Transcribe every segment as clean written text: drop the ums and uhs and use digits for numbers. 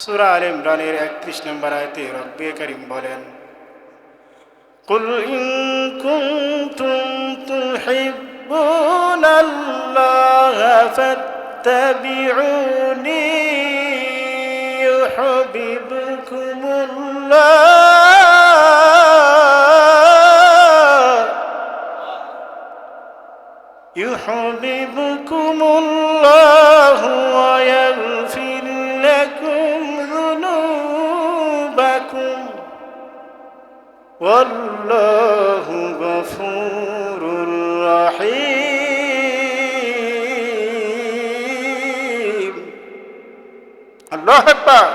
সূরা আলে ইমরানের 31 নম্বর আয়াতে রব্বে কারীম বলেন, কুল ইন কুনতুম তুহিব্বুনাল্লাহা ফাত্তাবিউনি ইউহিব্বুকুমুল্লাহু ওয়া ইয়াগফির লাকুম যুনুবাকুম ওয়াল্লাহু গফুরুর রহিম। আল্লাহু আকবার।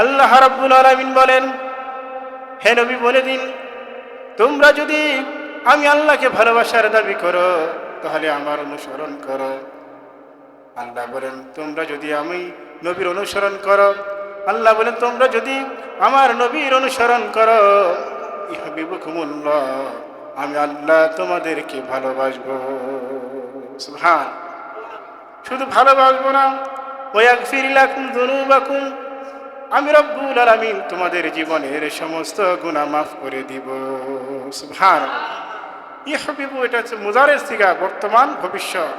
আল্লাহ রাব্বুল আলামিন বলেন, হে নবী বলে দিন, তোমরা যদি আমি আল্লাহকে ভালোবাসার দাবি করো তাহলে আমার অনুসরণ করো। আল্লাহ বলেন, তোমরা যদি আমি নবীর অনুসরণ করো, আল্লাহ বলেন তোমরা যদি আমার নবীর অনুসরণ করো, ইউহিব্বুকুমুল্লাহ, আমি আল্লাহ তোমাদেরকে ভালোবাসবো। সুবহান। শুধু ভালোবাসবো না, ওয়া ইয়াগফির লাকুম যুনুবাকুম, আমি রব্বুল আলামিন তোমাদের জীবনের সমস্ত গুনাহ মাফ করে দিব। সুবহানাল্লাহ। ইউহিব্বু, এটা হচ্ছে মুজারের সিগা, বর্তমান ভবিষ্যৎ।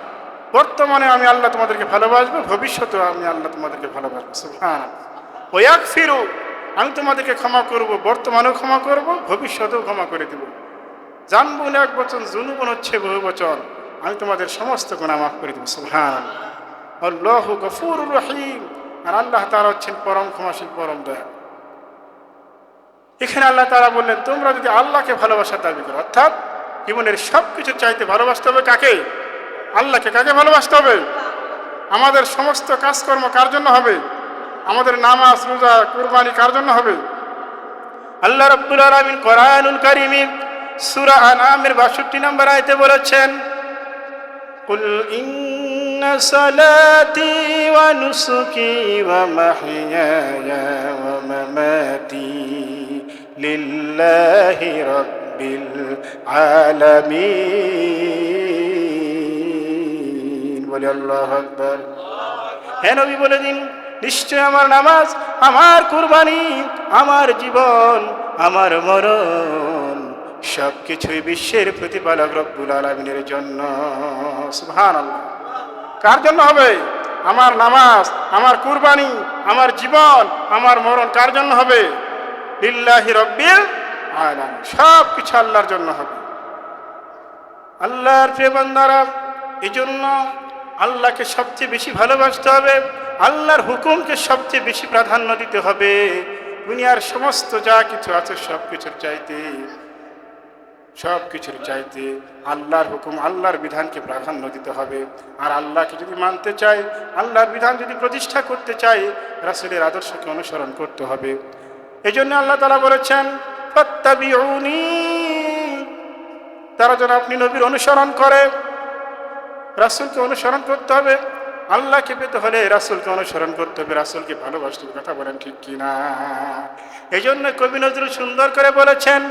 বর্তমানে আমি আল্লাহ তোমাদেরকে ভালোবাসবো, ভবিষ্যতেও আমি আল্লাহ তোমাদেরকে ভালোবাসবো। সুবহানাল্লাহ। ওয়া ইয়াগফিরু, আমি তোমাদেরকে ক্ষমা করব, বর্তমানেও ক্ষমা করব, ভবিষ্যতেও ক্ষমা করে দেব। জানবুন এক বচন, জুনুবুন হচ্ছে বহু বচন, আমি তোমাদের সমস্ত গুনাহ মাফ করে দেব। সুবহানাল্লাহ। আল্লাহু গফুরুর রহিম, আর আল্লাহ তাআলা হচ্ছেন পরম ক্ষমাশীল, পরম দয়ালু। এখানে আল্লাহ তাআলা বললেন, তোমরা যদি আল্লাহকে ভালোবাসার দাবি করো, অর্থাৎ জীবনের সব কিছু চাইতে ভালোবাসতে হবে কাকে? আল্লাহকে। কাকে ভালোবাসতে হবে? আমাদের সমস্ত কাজকর্ম কার জন্য হবে? আমাদের নামাজ, রোজা, কুরবানি কার জন্য হবে? আল্লাহ রাব্বুল আলামিন কোরআনুল কারীমে সূরা আনআমের 62 নম্বর আয়াতে বলেছেন, কুল ইন্না সালাতি ওয়া নুসুকি ওয়া মাহইয়ায়া ওয়া মামাতি লিল্লাহি রাব্বিল আলামিন। বলি আল্লাহু আকবার। হে নবী বলে দিন, নিশ্চয় আমার নামাজ, আমার কুরবানি, আমার জীবন, আমার মরণ সব কিছুই বিশ্বের প্রতিপালক রব্বুল আলামিনের জন্য। সুবহানাল্লাহ। কার জন্য হবে? আমার নামাজ, আমার কুরবানি, আমার জীবন, আমার মরণ কার জন্য হবে? লিল্লাহি রাব্বিল আলামিন। সব কিছু আল্লাহর জন্য হবে। আল্লাহর প্রিয় বান্দারা, এই জন্য আল্লাহকে সবচেয়ে বেশি ভালোবাসতে হবে, আল্লাহর হুকুমকে সবচেয়ে বেশি প্রাধান্য দিতে হবে। দুনিয়ার সমস্ত যা কিছু আছে সব কিছুর চাইতে আল্লাহর হুকুম, আল্লাহর বিধানকে প্রাধান্য দিতে হবে। আর আল্লাহকে যদি মানতে চাই, আল্লাহর বিধান যদি প্রতিষ্ঠা করতে চাই, রাসূলের আদর্শকে অনুসরণ করতে হবে। এই জন্য আল্লাহ তাআলা বলেছেন, ফাত্তাবিউনি, তারা যেন আপনি নবীর অনুসরণ করে, রাসূলকে অনুসরণ করতে হবে। আল্লাহকে পেতে হলে রাসূলকে অনুসরণ করতে হবে, রাসূলকে ভালোবাসতে হবে। কথা বলেন ঠিক কিনা? এই জন্য কবি নজরুল সুন্দর করে বলেছেন,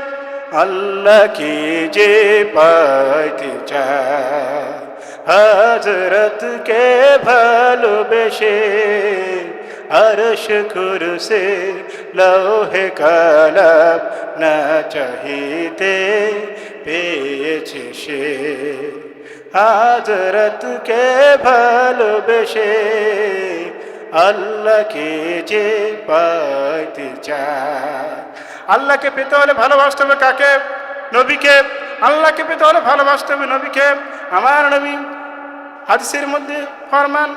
আল্লাহকে যে পাইতে চায় হযরতকে ভালোবেসে, আরশ কুরসি লৌহে কালাম না চাহিতে পেয়েছে সে। হযরতকে ভালোবেসে আল্লাহকে যে পাইতে চায়। আল্লাহকে পেতে হলে ভালোবাসতে হবে কাকে? নবীকে। আল্লাহকে পেতে হলে ভালোবাসতে হবে নবীকে। আমার নবী হাদিসের মধ্যে ফরমান,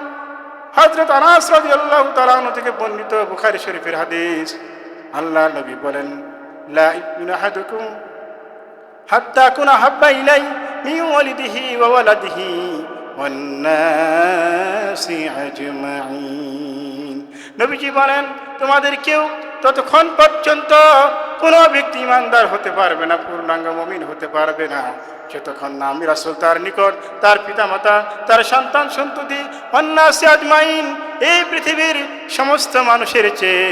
হযরত আনাস রাদিয়াল্লাহু তাআলা আনহু থেকে বর্ণিত বুখারী শরীফের হাদিস, আল্লাহ নবী বলেন, লা ইউমিনু আহাদুকুম হাত্তা আকুনা হাব্বা ইলাইহি মিন ওয়ালিদিহি ওয়া ওয়ালাদিহি ওয়ান নাসি আজমাইন। নবীজি বলেন, তোমাদের কেউ ততক্ষণ পর্যন্ত কোনো ব্যক্তি ইমানদার হতে পারবে না, পূর্ণাঙ্গ মুমিন হতে পারবে না, যতক্ষণ না আমি রাসূল তার নিকট, তার পিতামাতা, তার সন্তান সন্ততি, ওয়ান নাসি আজমাইন, এই পৃথিবীর সমস্ত মানুষের চেয়ে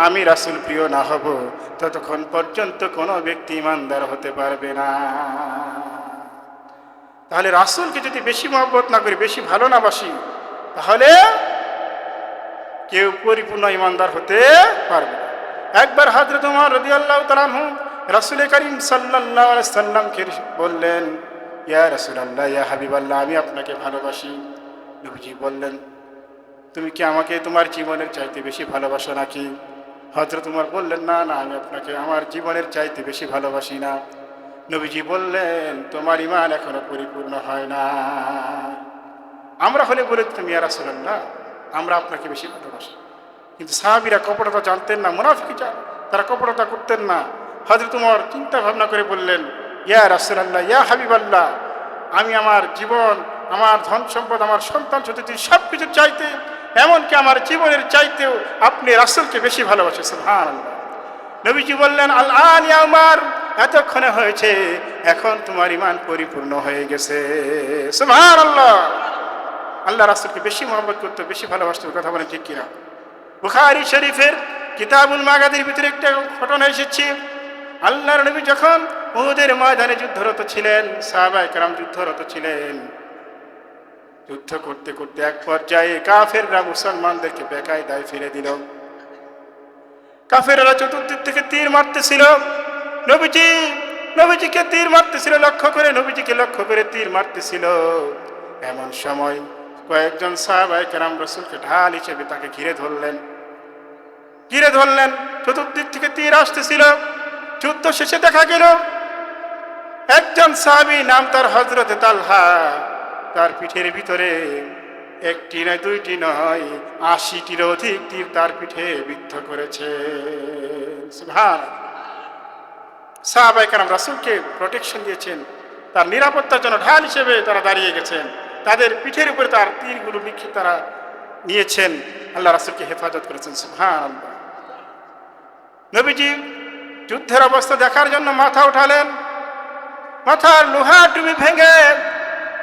আমি রাসূল প্রিয় না হব, ততক্ষণ পর্যন্ত কোনো ব্যক্তি ইমানদার হতে পারবে না। তাহলে রাসূলকে যদি বেশি মহব্বত না করি, বেশি ভালো না বাসি, তাহলে কেউ পরিপূর্ণ ইমানদার হতে পারবে না। একবার হযরত ওমর রাদিয়াল্লাহু তাআলা আনহু রাসূল করিম সাল্লাল্লাহু আলাইহি সাল্লামকে বললেন, ইয়া রাসূলুল্লাহ, ইয়া হাবিবাল্লাহ, আমি আপনাকে ভালোবাসি। নবীজি বললেন, তুমি কি আমাকে তোমার জীবনের চাইতে বেশি ভালোবাসো নাকি? হযরত ওমর বললেন, না না, আমি আপনাকে আমার জীবনের চাইতে বেশি ভালোবাসি না। নবীজি বললেন, তোমার ঈমান এখনো পরিপূর্ণ হয় না। আমরা হলে বলে দিতাম, ইয়া রাসূলুল্লাহ, আমরা আপনাকে বেশি ভালোবাসি। কিন্তু সাহাবীরা কপটতা জানতেন না, মুনাফিকি তারা কপটতা করতেন না। হযরত ওমর চিন্তা ভাবনা করে বললেন, ইয়া রাসূলুল্লাহ, ইয়া হাবিবাল্লাহ, আমি আমার জীবন, আমার ধন সম্পদ, আমার সন্তান সন্ততি সব কিছুর চাইতে, এমনকি আমার জীবনের চাইতেও আপনি রাসূলকে বেশি ভালোবাসেন। সুবহানাল্লাহ। নবীজি বললেন, আল আন ইয়া উমর, এতক্ষণে হয়েছে, এখন তোমার ঈমান পরিপূর্ণ হয়ে গেছে। সুবহানাল্লাহ। আল্লাহ রাসূলকে বেশি মহব্বত করতে, বেশি ভালোবাসতে, কথা বলেন ঠিক কিনা? বুখারী শরীফের কিতাবুল মাগাদির ভিতরে একটা ঘটনা এসেছে। আল্লাহর নবী যখন উহুদের ময়দানে যুদ্ধরত ছিলেন, সাহাবায়ে কেরাম যুদ্ধরত ছিলেন, যুদ্ধ করতে করতে এক পর্যায়ে কাফেররা মুসলমানদেরকে বেকায়দায় ফেলে দিল। কাফেররা চতুর্দিক থেকে তীর মারতেছিল, নবীজিকে তীর মারতেছিল, নবীজিকে লক্ষ্য করে তীর মারতেছিল। এমন সময় কয়েকজন সাহাবায়ে কেরাম রাসূলকে ঢাল হিসেবে তাকে ঘিরে ধরলেন। চতুর্দিক থেকে তীর আসতেছিল। যুদ্ধ শেষে দেখা গেল একজন সাহাবী, নাম তার হযরত তালহা, তার পিঠের ভিতরে একটি নয়, দুইটি নয়, ৮০টির অধিক তীর তার পিঠে বিদ্ধ করেছে। সুবহানাল্লাহ। সাহাবায়ে কেরাম রাসূলকে প্রোটেকশন দিয়েছেন, তার নিরাপত্তার জন্য ঢাল হিসেবে তারা দাঁড়িয়ে গেছেন। তাদের পিঠের উপরে তার তীরগুলো নিক্ষেপ তারা নিয়েছেন, আল্লাহ রাসূলকে হেফাজত করেছেন। সুবহানাল্লাহ। নবীজি যুদ্ধের অবস্থা দেখার জন্য মাথা উঠালেন। মাথার লোহার টুপি ভেঙে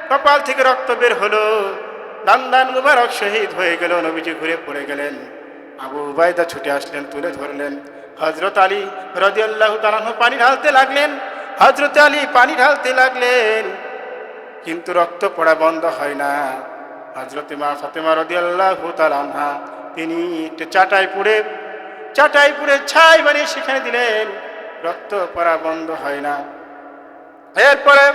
কপাল থেকে রক্ত বের হলো, দান মুবারক শহীদ হয়ে গেল। নবীজি ঘুরে পড়ে গেলেন। আবু উবাইদা ছুটে আসলেন, তুলে ধরলেন। হযরত আলী রাদিয়াল্লাহু তাআলা পানি ঢালতে লাগলেন, কিন্তু রক্ত পড়া বন্ধ হয় না। হযরত মা ফাতেমা রাদিয়াল্লাহু তাআলা আনহা, তিনি একটা চাটাই পুড়ে ছাই বানিয়ে সেখানে দিলেন, রক্ত পড়া বন্ধ হয় না। এরপরে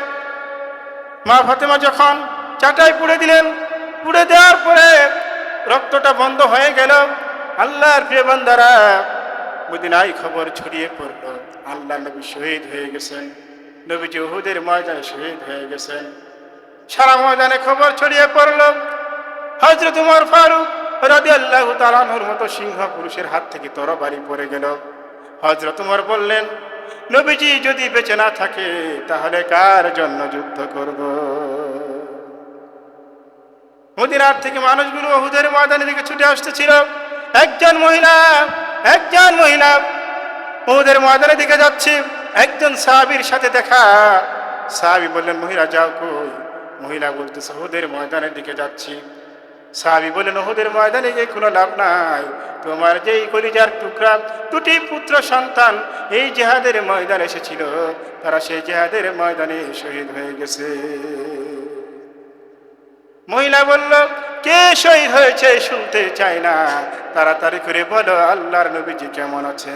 মা ফাতেমা যখন চাটাই পুড়ে দেওয়ার পরে রক্তটা বন্ধ হয়ে গেল। আল্লাহর প্রিয় বান্দারা, মদিনায় খবর ছড়িয়ে পড়ল, আল্লাহ নবী শহীদ হয়ে গেছেন। নবীজি উহুদের ময়দানে শহীদ হয়ে গেছেন। সারা ময়দানে খবর ছড়িয়ে পড়ল। হযরত ওমর ফারুক রাদিয়াল্লাহু তাআলা আনহুর মতো সিংহ পুরুষের হাত থেকে তরবারি পড়ে গেল। হযরত ওমর বললেন, নবীজি যদি বেঁচে না থাকে তাহলে কার জন্য যুদ্ধ করব? মদিনার থেকে মানুষগুলো উহুদের ময়দানের দিকে ছুটে আসতেছিল। একজন মহিলা উহুদের ময়দানের দিকে যাচ্ছে। একজন সাহাবীর সাথে দেখা। সাহাবী বললেন, মহিলা যাও কই? মহিলা বলতেছে, উহুদের ময়দানের দিকে যাচ্ছি। সাহাবী বললেন, উহুদের ময়দানে গিয়ে কোনো লাভ নাই, তোমার যেই কলিজার টুকরা দুটি পুত্র সন্তান এই জিহাদের ময়দানে এসেছিল, তারা সেই জিহাদের ময়দানে শহীদ হয়ে গেছে। মহিলা বলল, কে শহীদ হয়েছে শুনতে চাই না, তাড়াতাড়ি করে বলো আল্লাহর নবীজি কেমন আছে।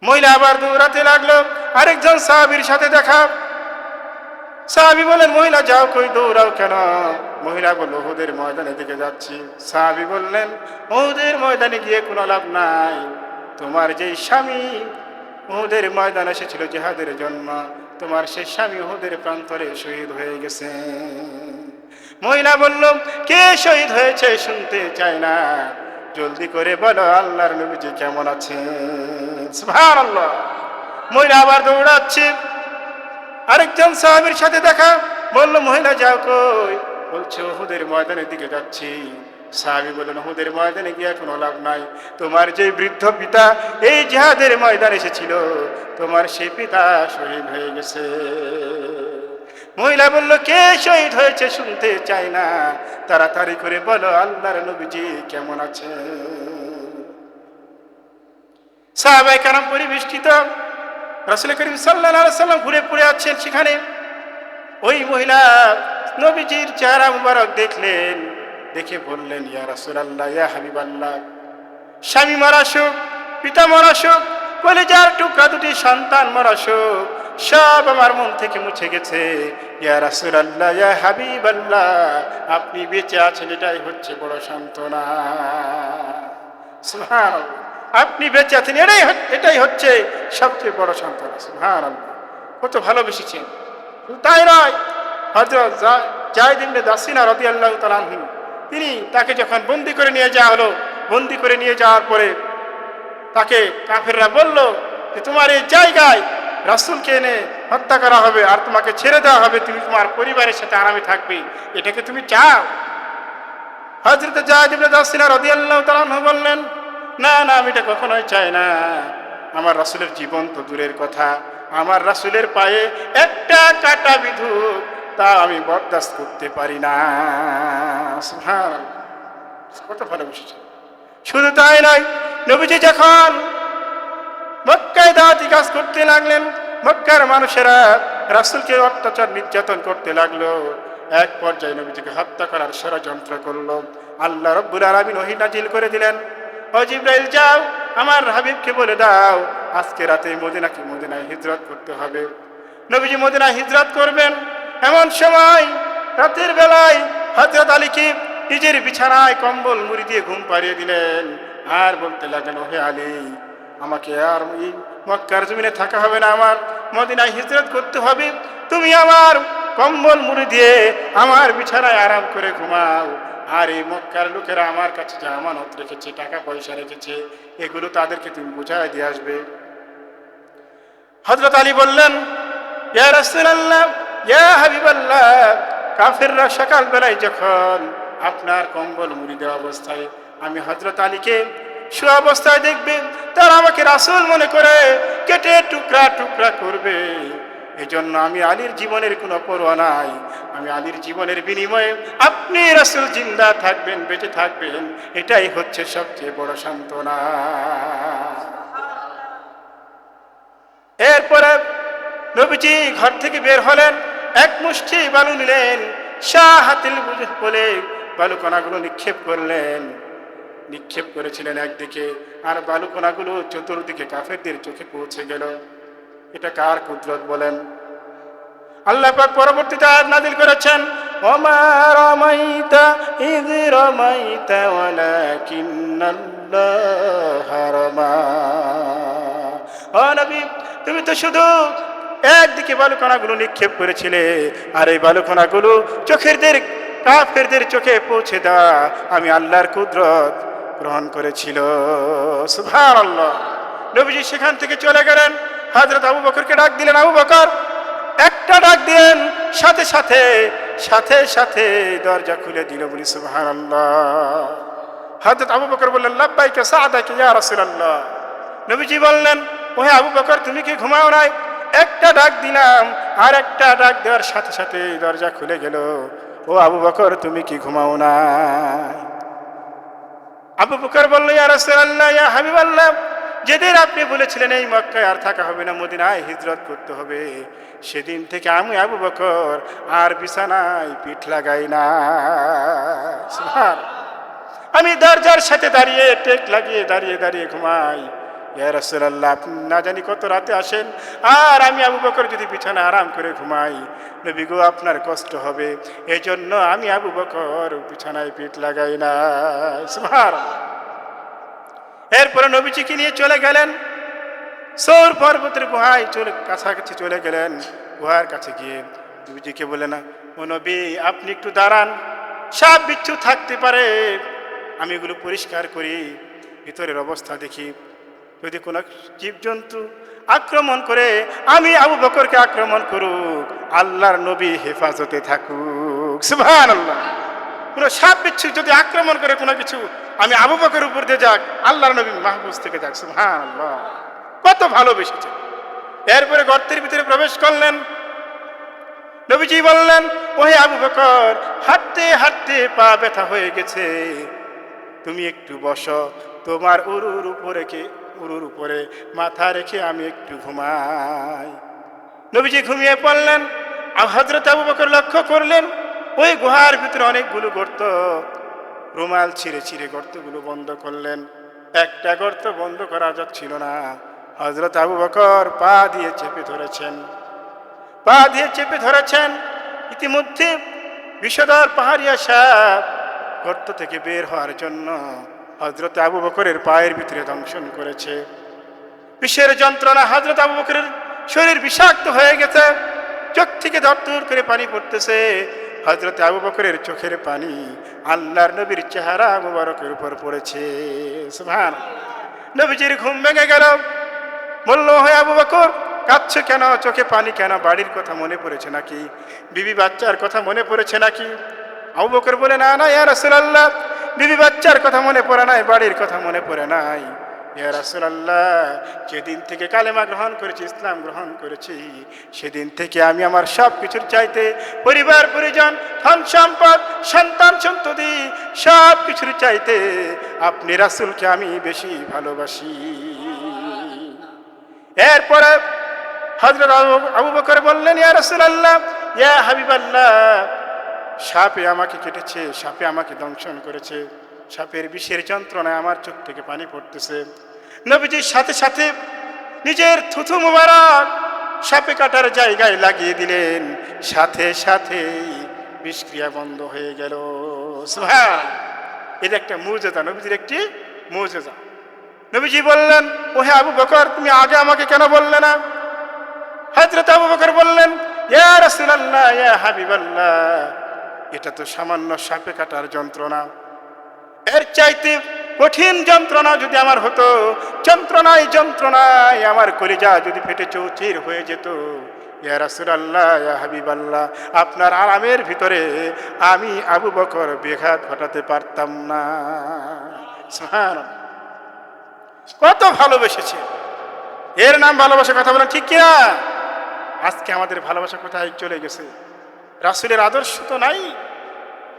মহিলা আবার দৌড়াতে লাগলো। আরেকজন সাহাবীর সাথে দেখা। সাহাবী বলেন, মহিলা যাও কই, দৌড়াও কেন? মহিলা বলল, উহুদের ময়দানের দিকে যাচ্ছি। সাহাবী বললেন, উহুদের ময়দানে গিয়ে কোনো লাভ নাই, তোমার যেই স্বামী উহুদের ময়দানে এসেছিল জিহাদের জন্য, তোমার সেই স্বামী উহুদের প্রান্তরে শহীদ হয়ে গেছে। মহিলা বলল, কে শহীদ হয়েছে শুনতে চাই না, জলদি করে বলো আল্লাহর নবীজি কেমন আছে। সুবহানাল্লাহ। মহিলা আবার দৌড়াচ্ছে। আরেকজন সাহাবীর সাথে দেখা। বলল, মহিলা যাও কই? বলছে, উহুদের ময়দানের দিকে যাচ্ছি। সাহাবী বললেন, উহুদের ময়দানে গিয়ে কোনো লাভ নাই, তোমার যে বৃদ্ধ পিতা এই জিহাদের ময়দানে এসেছিল, তোমার সেই পিতা শহীদ হয়ে গেছে। মহিলা বলল, কে শহীদ হয়েছে শুনতে চাই না, তাড়াতাড়ি করে বলো আল্লাহর নবীজি কেমন আছে। সাহাবায়ে কেরাম পরিবেষ্টিত। রাসূল করিম সাল্লাল্লাহু আলাইহি ওয়াসাল্লাম ঘুরে পড়ে আছেন সেখানে। ওই মহিলা নবীজির চেহারা মুবারক দেখলেন, দেখে বললেন, ইয়া রাসূলুল্লাহ, ইয়া হাবিবাল্লাহ, স্বামী মারা শোক, পিতা মারা শোক, কলিজার টুকরা দুটি সন্তান মারা শোক, সব আমার মন থেকে মুছে গেছে। ইয়া রাসূলুল্লাহ, ইয়া হাবিবাল্লাহ, আপনি বেঁচে আছেন, এটাই হচ্ছে বড় সান্ত্বনা। সুবহানাল্লাহ, আপনি বেঁচে আছেন, এটাই হচ্ছে সবচেয়ে বড় সান্ত্বনা। সুবহানাল্লাহ, কত ভালোবেসেছেন। তাই নয়, হযরত যায়েদ ইবনে দাসিনা রাদিয়াল্লাহু তাআলা আনহু, তিনি তাকে যখন বন্দি করে নিয়ে যাওয়া হলো, বন্দি করে নিয়ে যাওয়ার পরে তাকে কাফেররা বলল যে তোমার এই জায়গায় রাসূলকে এনে হত্যা করা হবে আর তোমাকে ছেড়ে দেওয়া হবে, তুমি তোমার পরিবারের সাথে আরামে থাকবে, এটাকে তুমি চাও? হযরত যায়েদ ইবনে দাসিনা রাদিয়াল্লাহু তাআলা আনহু বললেন, না না, আমি এটা কখনোই চাই না। আমার রাসূলের জীবন তো দূরের কথা, আমার রাসূলের পায়ে একটা কাঁটা বিধুক তা আমি বরদাস্ত করতে পারি না। সুবহানাল্লাহ, কত ভালোবেসেছে। শুধু তাই নয়, নবীজি যখন মক্কায় দাওয়াতি কাজ করতে লাগলেন, মক্কার মানুষেরা রাসূলকে অত্যাচার নির্যাতন করতে লাগলো। এক পর্যায়ে নবীজিকে হত্যা করার ষড়যন্ত্র করলো। আল্লাহ রাব্বুল আলামিন ওহী নাজিল করে দিলেন, ও জিবরাইল, যাও আমার হাবিবকে বলে দাও আজকে রাতে মদিনায় হিজরত করতে হবে। নবীজি মদিনায় হিজরত করবেন, এমন সময় রাতের বেলায় হযরত আলীকে নিজের বিছানায় কম্বল মুড়ি দিয়ে ঘুম পাড়িয়ে দিলেন আর বলতে লাগলেন, হে আলী, আমাকে আর এই মক্কার জমিনে থাকা হবে না, আমার মদিনায় হিজরত করতে হবে। তুমি আমার কম্বল মুড়ি দিয়ে আমার বিছানায় আরাম করে ঘুমাও, আর এই মক্কার লোকেরা আমার কাছে যে আমানত রেখেছে, টাকা পয়সা রেখেছে, এগুলো তাদেরকে তুমি বুঝায় দিয়ে আসবে। হযরত আলী বললেন, ইয়া রাসূলুল্লাহ, ইয়া হাবিবাল্লাহ, কাফেররা সকালবেলায় যখন আপনার কম্বল মুড়ি দেওয়া অবস্থায় আমি হযরত আলীকে শুয়ে অবস্থায় দেখবে, তারা আমাকে রাসূল মনে করে কেটে টুকরা টুকরা করবে। এই জন্য আমি আলীর জীবনের কোনো পরোয়া নাই, আমি আলীর জীবনের বিনিময়ে আপনি রাসূল জিন্দা থাকবেন, বেঁচে থাকবেন, এটাই হচ্ছে সবচেয়ে বড় সান্ত্বনা। এরপরে নবীজি ঘর থেকে বের হলেন, এক মুষ্টি বালু নিলেন, শাহাতিল বলে বালুকণাগুলো নিক্ষেপ করলেন। নিক্ষেপ করেছিলেন একদিকে, আর বালুকণাগুলো চতুর্দিকে কাফেরদের চোখে পৌঁছে গেল। এটা কার কুদরত বলেন? আল্লাহ পাক পরবর্তীতে আয়াত নাযিল করেছেন, ওমা রামাইতা ইয রামাইতা ওয়ালাকিন্নাল্লাহা রামা। ও নবী, তুমি তো শুধু একদিকে বালুকণাগুলো নিক্ষেপ করেছিলে, আর এই বালুকণাগুলো কাফেরদের চোখে পৌঁছে দেওয়া আমি আল্লাহর কুদরত গ্রহণ করেছিল। সুবহানাল্লাহ। নবীজি সেখান থেকে চলে গেলেন, হযরত আবু বকরকে ডাক দিলেন, আবু বকর, একটা ডাক দিলেন, সাথে সাথে দরজা খুলে দিল। বলি সুবহানাল্লাহ। হযরত আবু বকর বললেন, লাব্বাইকা সাআদাকা ইয়া রাসূলুল্লাহ। নবীজি বললেন, ওহে আবু বকর, তুমি কি ঘুমাও নাই? একটা ডাক দিলাম, আর একটা ডাক দেওয়ার সাথে সাথে দরজা খুলে গেল। ও আবু বকর, তুমি কি ঘুমাও নাই? আবু বকর বলল, ইয়া রাসূলুল্লাহ, ইয়া হাবিবাল্লাহ, যেদিন আপনি বলেছিলেন এই মক্কায় আর থাকা হবে না, মদিনায় হিজরত করতে হবে, সেদিন থেকে আমি আবু বকর আর বিছানায় পিঠ লাগাই না। আমি দরজার সাথে দাঁড়িয়ে টেক লাগিয়ে দাঁড়িয়ে ঘুমাই। ইয়া রাসূলুল্লাহ, আপনি না জানি কত রাতে আসেন, আর আমি আবু বকর যদি বিছানা আরাম করে ঘুমাই, নবী গো, আপনার কষ্ট হবে, এই জন্য আমি আবু বকর বিছানায় পিঠ লাগাই না। সুবহানাল্লাহ। এরপরে নবীজিকে নিয়ে চলে গেলেন সৌর পর্বতের গুহায়, কাছাকাছি চলে গেলেন। গুহার কাছে গিয়ে নবীজিকে বলে, না ও নবী, আপনি একটু দাঁড়ান, সাপ বিচ্ছু থাকতে পারে, আমি এগুলো পরিষ্কার করি, ভিতরের অবস্থা দেখি, যদি কোনো জীবজন্তু আক্রমণ করে আমি আবু বকরকে আক্রমণ করুক, আল্লাহর নবী হেফাজতে থাকুক। সুবহানাল্লাহ। কোনো সাপ বিচ্ছু যদি আক্রমণ করে কোনো কিছু, আমি আবু বকরের উপর দিয়ে যাক, আল্লাহর নবী মাহফুজ থেকে যাক। সুবহানাল্লাহ, কত ভালোবেসেছে। এরপরে গর্তের ভিতরে প্রবেশ করলেন। নবীজি বললেন, ওহে আবু বকর, হাঁটতে হাঁটতে পা ব্যথা হয়ে গেছে, তুমি একটু বসো, তোমার উরুর উপরে মাথা রেখে আমি একটু ঘুমাই। নবীজি ঘুমিয়ে পড়লেন। হযরত আবু বকর লক্ষ্য করলেন, ওই গুহার ভিতরে অনেকগুলো গর্ত, রুমাল ছিঁড়ে ছিঁড়ে গর্তগুলো বন্ধ করলেন। একটা গর্ত বন্ধ করা যাচ্ছিল না। হযরত আবু বকর পা দিয়ে চেপে ধরেছেন। ইতিমধ্যে বিষধর পাহাড়িয়া সাপ গর্ত থেকে বের হওয়ার জন্য হযরত আবু বকরের পায়ের ভিতরে দংশন করেছে। বিষের যন্ত্রণা, হযরত আবু বকরের শরীর বিষাক্ত হয়ে গেছে, চোখ থেকে দরদর করে পানি পড়তেছে। হযরত আবু বকরের চোখের পানি আল্লাহর নবীর চেহারা মুবারকের উপর পড়েছে। সুবহানাল্লাহ। নবীজির ঘুম ভেঙে গেল। বলল, হে আবু বকর, কাঁদছো কেন? চোখে পানি কেন? বাড়ির কথা মনে পড়েছে নাকি? বিবি বাচ্চার কথা মনে পড়েছে নাকি? আবু বকর বলে, না না ইয়া রাসূলুল্লাহ, বিবি বাচ্চার কথা মনে পড়ে নাই, বাড়ির কথা মনে পড়ে নাই। ইয়া রাসূলুল্লাহ, যেদিন থেকে কালেমা গ্রহণ করেছি, ইসলাম গ্রহণ করেছি, সেদিন থেকে আমি আমার সব কিছুর চাইতে পরিবার পরিজন, ধন সম্পদ, সন্তান সন্ততি সব কিছুর চাইতে আপনি রাসূলকে আমি বেশি ভালোবাসি। এরপরে হযরত আবু বকর বললেন, ইয়া রাসূলুল্লাহ, ইয়া হাবিবাল্লাহ, সাপে আমাকে কেটেছে, সাপে আমাকে দংশন করেছে, সাপের বিষের যন্ত্রণায় আমার চোখ থেকে পানি পড়তেছে। নবীজির সাথে সাথে নিজের থুথু মুবারক সাপে কাটার জায়গায় লাগিয়ে দিলেন, সাথে সাথেই বিষক্রিয়া বন্ধ হয়ে গেল। সুবহানাল্লাহ। এটা একটা মুজিজা, নবীজির একটি মুজিজা। নবীজি বললেন, ওহে আবু বকর, তুমি আগে আমাকে কেন বললে না? হযরত আবু বকর বললেন, ইয়া রাসূলুল্লাহ, ইয়া হাবিবাল্লাহ, এটা তো সামান্য সাপে কাটার যন্ত্রণা, এর চাইতে কঠিন যন্ত্রণা যদি আমার হতো, যন্ত্রণায় আমার কলিজা যদি ফেটে চৌচির হয়ে যেত, ইয়া রাসূলুল্লাহ, ইয়া হাবিবাল্লাহ, আপনার আরামের ভিতরে আমি আবু বকর ব্যাঘাত ঘটাতে পারতাম না। সুবহানাল্লাহ। কত ভালোবেসেছে, এর নাম ভালোবাসা। কথা বলেন ঠিক কিনা? আজকে আমাদের ভালোবাসা কোথায় চলে গেছে? রাসূলের আদর্শ তো নাই।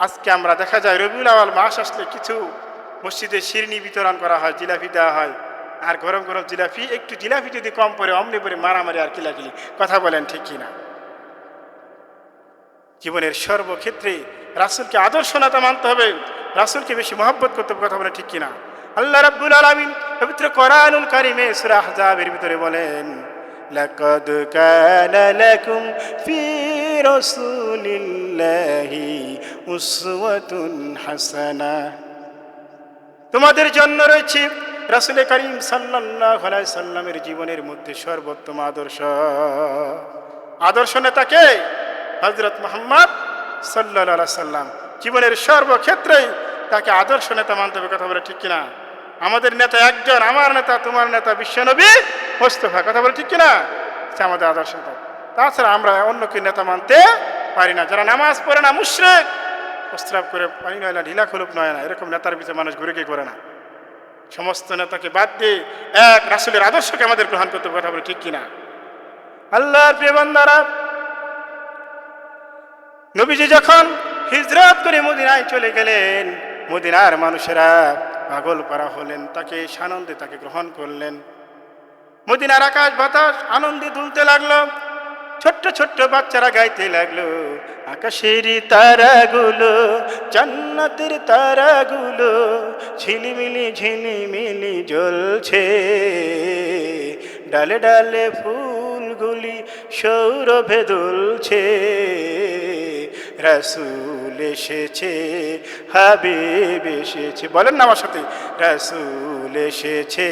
আজকে আমরা দেখা যায় রবিউল আউয়াল মাস আসলে কিছু মসজিদে শিরনি বিতরণ করা হয়, জিলাপি দেওয়া হয়, আর গরম গরম জিলাপি, একটু জিলাপি যদি কম পড়ে অমনি পরে মারামারি আর কিলাকিলি। কথা বলেন ঠিক কিনা? জীবনের সর্বক্ষেত্রে রাসূলকে আদর্শ নেতা মানতে হবে, রাসূলকে বেশি মহব্বত করতে হবে। কথা বলেন ঠিক কিনা? আল্লাহ রাব্বুল আলামিন পবিত্র কোরআনুল কারীমে সূরা আহজাবের ভিতরে বলেন, লাকাদ কানা লাকুম ফি রাসূলিল্লাহি উসওয়াতুন হাসানাহ, তোমাদের জন্য রয়েছে রাসূল করিম সাল্লাল্লাহু আলাইহি সাল্লামের জীবনের মধ্যে সর্বোত্তম আদর্শ। আদর্শ নেতা কে? হযরত মুহাম্মদ সাল্লাল্লাহু আলাইহি সাল্লাম। জীবনের সর্বক্ষেত্রে তাকে আদর্শ নেতা মানতে হবে। কথা বলে ঠিক কিনা? আমাদের নেতা একজন, আমার নেতা, তোমার নেতা বিশ্বনবী মুস্তাফা। কথা বলে ঠিক কিনা? সে আমাদের আদর্শ নেতা। তাছাড়া আমরা অন্যকে নেতা মানতে পারি না। যারা নামাজ পড়ে না, মুশরিক, প্রস্রাব করে পানি নয় না, ঢিলা খুলুপ নয় না, এরকম নেতার পিছনে মানুষ ঘুরে গিয়ে করে না। সমস্ত নেতাকে বাদ দিয়ে এক রাসূলের আদর্শকে আমাদের গ্রহণ করতে হবে। কথা বলে ঠিক কিনা? আল্লাহর প্রিয় বান্দারা, নবীজি যখন হিজরত করে মদিনায় চলে গেলেন, মদিনার মানুষেরা পাগল পারা হলেন, তাকে সানন্দে তাকে গ্রহণ করলেন। মদিনার আকাশ বাতাস আনন্দে দুলতে লাগলো, ছোট্ট ছোট্ট বাচ্চারা গাইতে লাগলো, আকাশের তারাগুলো, জান্নাতের তারাগুলো ঝিলিমিলি ঝিলিমিলি জ্বলছে, ডালে ডালে ফুলগুলি সৌরভে দুলছে, রাসূল এসেছে, হাবিব এসেছে। বলেন না আমার সাথে, রাসূল এসেছে,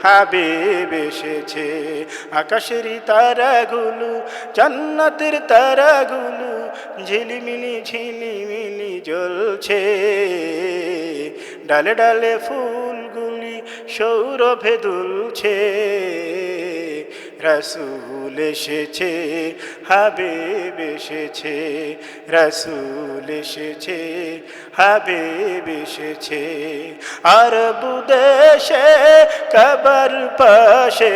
হাবিব এসেছে, আকাশের তারাগুলো, জান্নাতের তারাগুলো ঝিলিমিলি ঝিলিমিলি জ্বলছে, ডালে ডালে ফুলগুলি সৌরভে দুলছে, রাসূল এসেছে, হাবিব এসেছে, রাসূল এসেছে, হাবিব এসেছে। আরব দেশে কাবার পাশে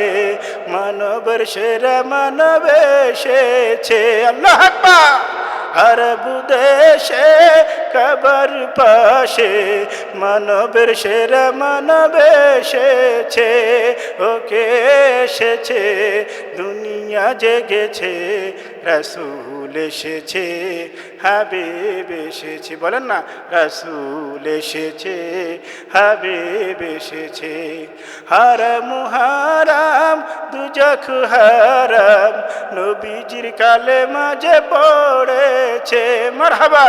মানবের সেরা মানব এসেছে। আল্লাহু আকবার। আরব দেশে কাবার পাশে মানবের সেরা মানব এসেছে, ওকে এসেছে, দুনিয়া জেগেছে, রাসূল এসেছে, হাবিব এসেছে। বলেন না, রাসূল এসেছে, হাবিব এসেছে। হারাম হারাম দুজখ হারাম নবীজির কালেমা যে পড়েছে। মারহাবা।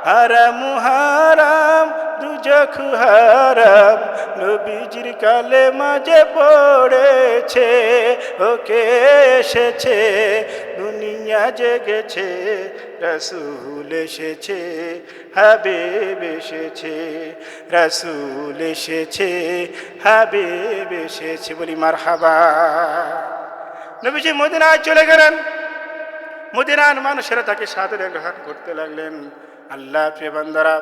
হারাম হারাম দুজখ হারাম নবীজির কালেমা যে পড়েছে, ওকে এসেছে, দুনিয়া জেগেছে, রাসূল এসেছে, হাবিব এসেছে, রাসূল এসেছে, হাবিব এসেছে। বলি মারহাবা। নবীজি মদিনায় চলে গেলেন। মদিনার মানুষেরা তাকে সাদরে গ্রহণ করতে লাগলেন। আল্লাহ প্রিয় বান্দারা,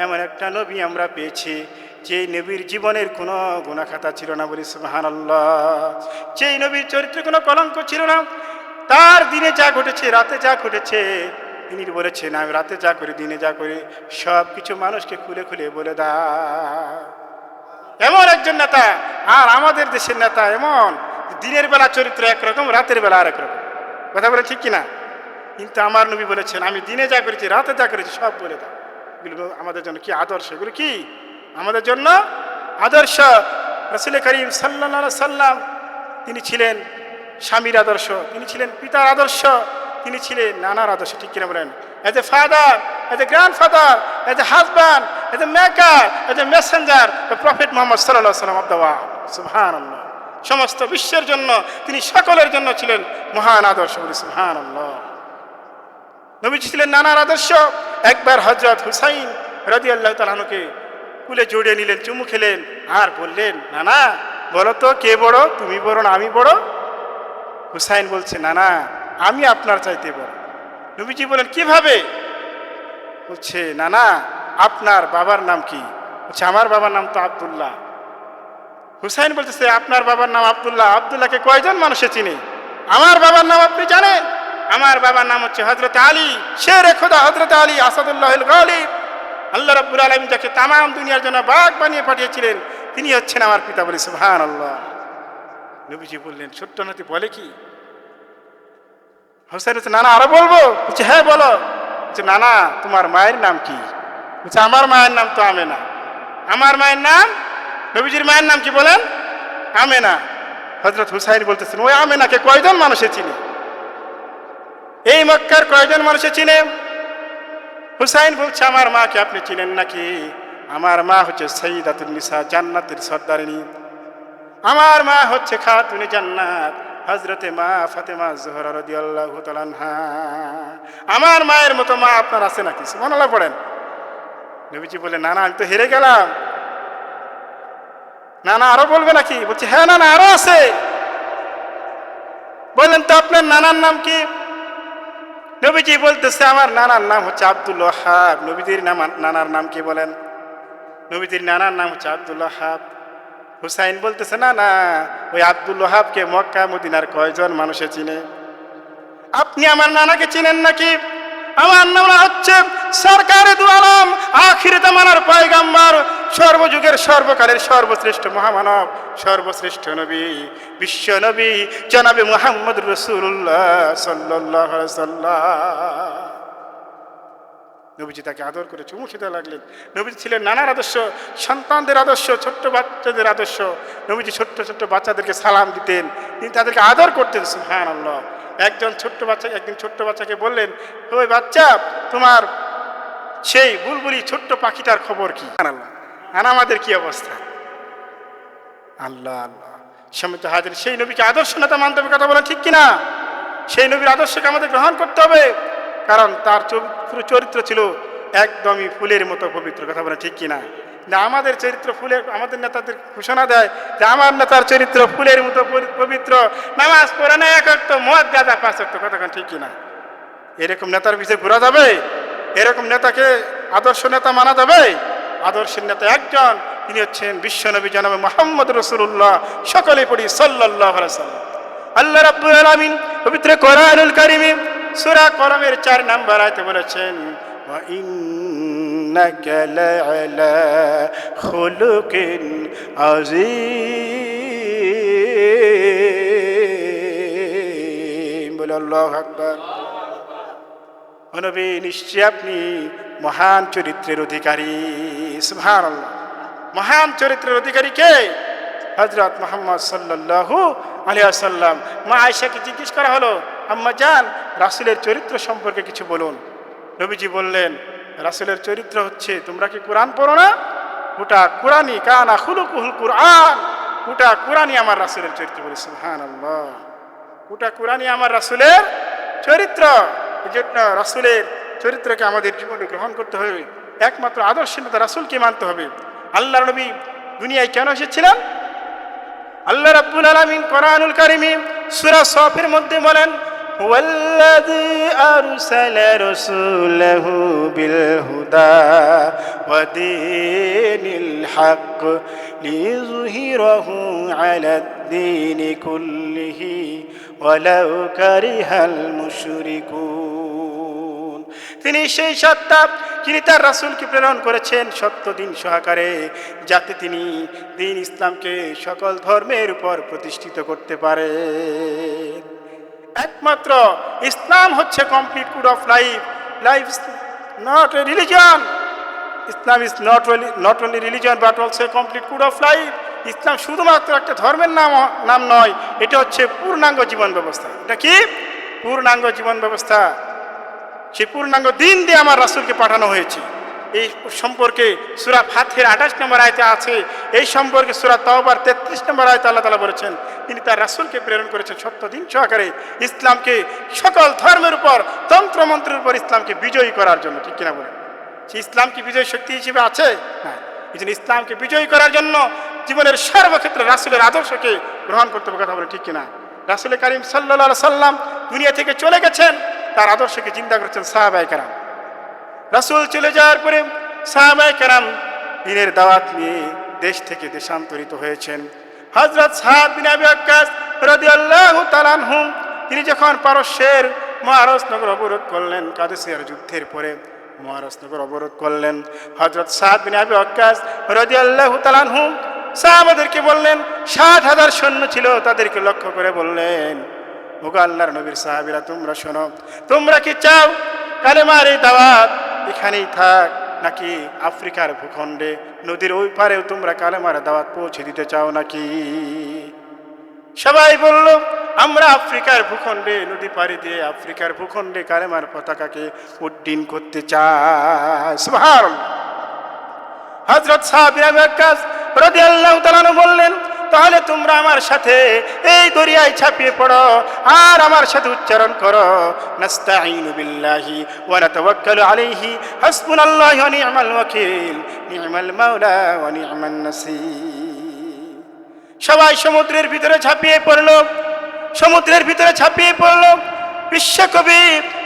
এমন একটা নবী আমরা পেয়েছি যে নবীর জীবনের কোনো গুনাহ খাতা ছিল না। বলি সুবহানাল্লাহ। যেই নবীর চরিত্রে কোনো কলঙ্ক ছিল না। তার দিনে যা ঘটেছে, রাতে যা ঘটেছে, তিনি বলেছেন আমি রাতে যা করি, দিনে যা করি, সব কিছু মানুষকে খুলে খুলে বলে দাও। এমন একজন নেতা। আর আমাদের দেশের নেতা এমন, দিনের বেলা চরিত্র একরকম, রাতের বেলা আরেক রকম। কথা বলে ঠিক কিনা? কিন্তু আমার নবী বলেছেন আমি দিনে যা করেছি, রাতে যা করেছি, সব বলে দাও। এগুলো আমাদের জন্য কি আদর্শ? এগুলো কি আমাদের জন্য আদর্শ। রাসূল করিম সাল্লাল্লাহু আলাইহি সাল্লাম তিনি ছিলেন স্বামীর আদর্শ, তিনি ছিলেন পিতার আদর্শ, তিনি ছিলেন নানার আদর্শ। ঠিক কিনা বলেন? As a father, as a grandfather, as a husband, as a maker, as a Messenger, the prophet Muhammad সাল্লাল্লাহু আলাইহি ওয়াসাল্লাম অফ দ্য ওয়ার্ল্ড। সুবহানাল্লাহ। সমস্ত বিশ্বের জন্য তিনি সকলের জন্য ছিলেন মহান আদর্শ। বলি সুবহানাল্লাহ। নবীজি ছিলেন নানার আদর্শ। একবার হযরত হুসাইন রাদিয়াল্লাহু তাআলা আনহুকে কুলে জড়িয়ে নিলেন, চুমু খেলেন, আর বললেন নানা বলো তো কে বড়, তুমি বড় না আমি বড়? হুসাইন বলছে নানা আমি আপনার চাইতে বড়। নবীজি বলেন কিভাবে? বলছে নানা আপনার বাবার নাম কি? বলছে আমার বাবার নাম তো আব্দুল্লাহ। হুসাইন বলতেছে আপনার বাবার নাম আব্দুল্লাহ, আব্দুল্লাহকে কয়জন মানুষে চিনে? আমার বাবার নাম আপনি জানেন? আমার বাবার নাম হচ্ছে হযরত আলী, শেরে খোদা হযরত আলী আসাদুল্লাহুল গালিব। আল্লাহ রাব্বুল আলামিন যাকে তামাম দুনিয়ার জন্য বাগ বানিয়ে পাঠিয়েছিলেন, তিনি হচ্ছেন আমার পিতা। বলি সুবহানাল্লাহ। নবীজি বললেন ছোট্ট নাতি বলে কি? হুসাইন বলছে নানা আরো বলবো? বলছে হ্যাঁ বলো। বলছে নানা তোমার মায়ের নাম কি? বলছে আমার মায়ের নাম তো আমেনা। আমার মায়ের নাম? নবীজির মায়ের নাম কি বলেন? আমেনা। হযরত হুসাইন বলতেছেন ওই আমেনাকে কয়জন মানুষে চিনে? এই মক্কার কয়জন মানুষে চিনে? হুসাইন বলছে আমার মাকে আপনি চিনেন নাকি? আমার মা হচ্ছে সাইয়্যিদাতুন নিসা, জান্নাতের সর্দারিনী। আমার মা হচ্ছে খাতুনে জান্নাত, হযরতে মা ফাতেমা জোহরা রাদিয়াল্লাহু তাআলা আনহা। আমার মায়ের মতো মা আপনার আছে নাকি? সুবহানাল্লাহ পড়েন। নবীজি বলে নানা আমি তো হেরে গেলাম। নানা আরো বলবে নাকি? বলছে হ্যাঁ নানা আরো আছে। বললেন তো আপনার নানার নাম কি? নবীজি বলতেছে আমার নানার নাম হচ্ছে আব্দুল ওয়াহাব। নবীজির নানার নাম কি বলেন? নবীজির নানার নাম হচ্ছে আব্দুল ওয়াহাব। হুসাইন বলতেছে না না ওই আব্দুল ওয়াহাবকে মক্কা মদিনার কয়জন মানুষে চিনে? আপনি আমার নানাকে চিনেন নাকি? আমার নাম হচ্ছে সরকারে দু আলম, আখির জামানার পয়গম্বর, সর্বযুগের সর্বকালের সর্বশ্রেষ্ঠ মহামানব, সর্বশ্রেষ্ঠ নবী, বিশ্ব নবী জনাবে মুহাম্মদ রাসূলুল্লাহ সাল্লাল্লাহু আলাইহি ওয়াসাল্লাম। নবীজি তাকে আদর করে চুমু খেতে লাগলেন। নবীজি ছিলেন নানার আদর্শ, সন্তানদের আদর্শ, ছোট্ট বাচ্চাদের আদর্শ। নবীজি ছোট্ট ছোট্ট বাচ্চাদেরকে সালাম দিতেন, তিনি তাদেরকে আদর করতেন। সুবহানাল্লাহ। একদিন ছোট্ট বাচ্চাকে বললেন ওই বাচ্চা তোমার সেই বুলবুলি ছোট্ট পাখিটার খবর কি? আর আমাদের কি অবস্থা? আল্লাহ আল্লাহ সমিত হাজির। সেই নবীকে আদর্শ নেতা মানতে হবে। কথা বলেন ঠিক কিনা? সেই নবীর আদর্শকে আমাদের গ্রহণ করতে হবে, কারণ তার পুরো চরিত্র ছিল একদমই ফুলের মতো পবিত্র। কথা বলেন ঠিক কিনা? না আমাদের চরিত্র ফুলের, আমাদের নেতাদের ঘোষণা দেয় যে আমার নেতার চরিত্র ফুলের মতো পবিত্র, নামাজ পড়ে না এক ওয়াক্ত, মদ গাঁজা 5 ওয়াক্ত। কথা ঠিক কিনা? এরকম নেতার পিছে ঘোরা যাবে? এরকম নেতাকে আদর্শ নেতা মানা যাবে? আদর্শের নেতা একজন, তিনি হচ্ছেন বিশ্বনবী জনাবে মুহাম্মদ রাসূলুল্লাহ। সকলে পড়ি সাল্লাল্লাহু আলাইহি ওয়াসাল্লাম। আল্লাহ রাব্বুল আলামিন পবিত্র কোরআনুল কারীমে সূরা কলমের 4 নম্বর আয়াতে বলেছেন ওয়া ইন ইন্নাকা লাআলা খুলুকিন আযীম। বলে আল্লাহু আকবার। ও নবী, নিশ্চয় আপনি মহান চরিত্রের অধিকারী। সুবহানাল্লাহ। মহান চরিত্রের অধিকারী কে? হযরত মুহাম্মদ সাল্লাল্লাহু আলাইহি ওয়াসাল্লাম। মা আয়েশাকে জিজ্ঞেস করা হলো, আম্মা জান, রাসূলের চরিত্র সম্পর্কে কিছু বলুন। নবীজি বললেন, রাসূলের চরিত্র হচ্ছে, তোমরা কি কোরআন পড়ো না? গোটা কোরআনই কানা খুলুকুল কোরআন। গোটা কোরআনই আমার রাসূলের চরিত্র। বলে সুবহানাল্লাহ। গোটা কোরআনই আমার রাসূলের চরিত্র। এই জন্য রাসূলের চরিত্রকে আমাদের জীবনে গ্রহণ করতে হবে। একমাত্র আদর্শ নেতা রাসূলকে মানতে হবে। আল্লাহর নবী দুনিয়ায় কেন এসেছিলেন? আল্লাহ রাব্বুল আলামিন কোরআনুল কারীমে সূরা সফের মধ্যে বলেন, ওয়াল্লাযী আরসালা রাসূলাহু বিল হুদা ওয়া দীনিল হক লিইয়ুযহিরাহু আলাদ দীনি কুল্লিহি ওয়ালাউ কারিহাল মুশরিকুন। তিনি সেই সত্তা, যিনি তার রাসূলকে প্রেরণ করেছেন সত্য দিন সহকারে, যাতে তিনি দিন ইসলামকে সকল ধর্মের উপর প্রতিষ্ঠিত করতে পারে। একমাত্র ইসলাম হচ্ছে complete code of life. Life is not a religion. Islam is not only religion but also complete code of life. ইসলাম শুধুমাত্র একটা ধর্মের নাম নয়, এটা হচ্ছে পূর্ণাঙ্গ জীবন ব্যবস্থা। এটা কি? পূর্ণাঙ্গ জীবন ব্যবস্থা। সেই পূর্ণাঙ্গ দিন দিয়ে আমার রাসূলকে পাঠানো হয়েছে। এই সম্পর্কে সূরা ফাতিহার 28 নম্বর আয়াতে আছে। এই সম্পর্কে সূরা তাওবার 33 নম্বর আয়াতে আল্লাহ তাআলা বলেছেন, তিনি তার রাসূলকে প্রেরণ করেছেন সত্য দিন সহকারে, ইসলামকে সকল ধর্মের উপর, তন্ত্রমন্ত্রের উপর ইসলামকে বিজয়ী করার জন্য। ঠিক কিনা বলেন? সে ইসলাম কি বিজয় শক্তি হিসেবে আছে? না। এই জন্য ইসলামকে বিজয়ী করার জন্য জীবনের সর্বক্ষেত্রে রাসূলের আদর্শকে গ্রহণ করতে হবে। কথা বলে ঠিক কিনা? রাসূল কারীম সাল্লাল্লাহু আলাইহি সাল্লাম দুনিয়া থেকে চলে গেছেন, তার আদর্শকে জিন্দা করেছেন সাহাবায়ে কেরাম। রাসূল চলে যাওয়ার পরে সাহাবায়ে কেরাম দ্বীনের দাওয়াত নিয়ে দেশ থেকে দেশান্তরিত হয়েছেন। হযরত সাদ বিন আবি ওয়াক্কাস রাদিয়াল্লাহু তাআলা আনহু, তিনি যখন পারস্যের মুআরস নগর অবরোধ করলেন, কাদেসিয়ার যুদ্ধের পরে মুআরস নগর অবরোধ করলেন, হযরত সাদ বিন আবি ওয়াক্কাস রাদিয়াল্লাহু তাআলা আনহু সাহাবাদেরকে বললেন, ৬০,০০০ সৈন্য ছিল, তাদেরকে লক্ষ্য করে বললেন, ওগো আল্লাহর নবীর সাহাবীরা, তোমরা শোনো, তোমরা কি চাও কালেমার এই দাওয়াত এখানেই থাক, নাকি আফ্রিকার ভূখণ্ডে নদীর ওই পারেও তোমরা কালেমার দাওয়াত পৌঁছে দিতে চাও নাকি? সবাই বলল, আমরা আফ্রিকার ভূখণ্ডে, নদী পাড়ি দিয়ে আফ্রিকার ভূখণ্ডে কালেমার পতাকাকে উড্ডীন করতে চাই। সুবহানাল্লাহ। হযরত সাদ বিন আবি ওয়াক্কাস রাদিয়াল্লাহু তাআলা আনহু বললেন, তাহলে তোমরা আমার সাথে এই দরিয়ায় ঝাঁপিয়ে পড়ো আর আমার সাথে উচ্চারণ করো, নাস্তাঈনু বিল্লাহি ওয়া নাতাওয়াক্কালু আলাইহি হাসবুনাল্লাহু ওয়া নি'মাল ওয়াকিল নি'মাল মাওলা ওয়া নি'মান নাসীর। সবাই সমুদ্রের ভিতরে ঝাঁপিয়ে পড়ল। সমুদ্রের ভিতরে ঝাঁপিয়ে পড়ল। বিশ্বকবি,